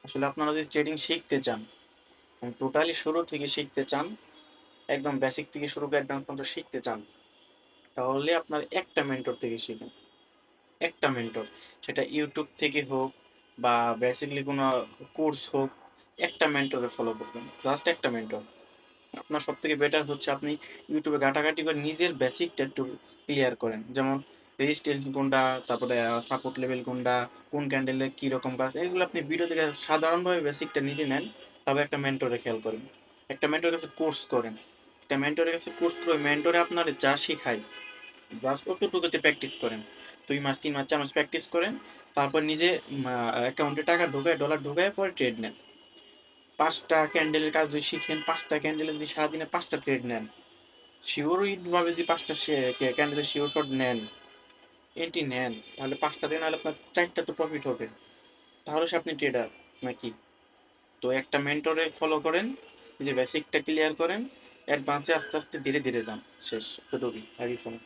আসলে আপনারা যদি ট্রেডিং শিখতে চান, টোটালি শুরু থেকে শিখতে চান, একদম বেসিক থেকে শুরু করে অ্যাডভান্স পর্যন্ত শিখতে চান, তাহলে আপনার একটা মেন্টর থেকে শিখেন। একটা মেন্টর, সেটা ইউটিউব থেকে হোক বা বেসিকলি কোনো কোর্স হোক, একটা মেন্টরে ফলো করবেন, জাস্ট একটা মেন্টর। আপনার সব থেকে বেটার হচ্ছে আপনি ইউটিউবে ঘাটাঘাটি করে নিজের বেসিকটা একটু ক্লিয়ার করেন, যেমন রেজিস্ট্যান্স কোনটা, তারপরে সাপোর্ট লেভেল কোনটা, কোন ক্যান্ডেলে কী রকম কাজ, এগুলো আপনি ভিডিও থেকে সাধারণভাবে বেসিকটা নিজে নেন। তবে একটা মেন্টরে খেয়াল করেন, একটা মেন্টরের কাছে কোর্স করেন। একটা মেন্টরের কাছে কোর্স করে মেন্টরে আপনার যা শেখায় জাস্ট অতটুকুতে প্র্যাকটিস করেন। 2 মাস 3 মাস 4 মাস প্র্যাকটিস করেন। তারপর নিজে অ্যাকাউন্টে টাকা ঢোকায়, ডলার ঢোকায়, পরে ট্রেড নেন। 5টা ক্যান্ডেলের কাজ যদি শিখেন, 5টা ক্যান্ডেলে যদি সারাদিনে 5টা ট্রেড নেন, শিওরই ভাবে যদি 5টা ক্যান্ডেলের শিওর শট নেন, এন্ট্রি নেন, তাহলে 5টা দিন নাহলে আপনার 4টা তো প্রফিট হবে। তাহলে সে আপনি ট্রেডার নাকি? তো একটা মেন্টরে ফলো করেন, যে বেসিকটা ক্লিয়ার করেন, অ্যাডভান্সে আস্তে আস্তে ধীরে ধীরে যান। শেষ, এতটুকুই, আর কিছু না।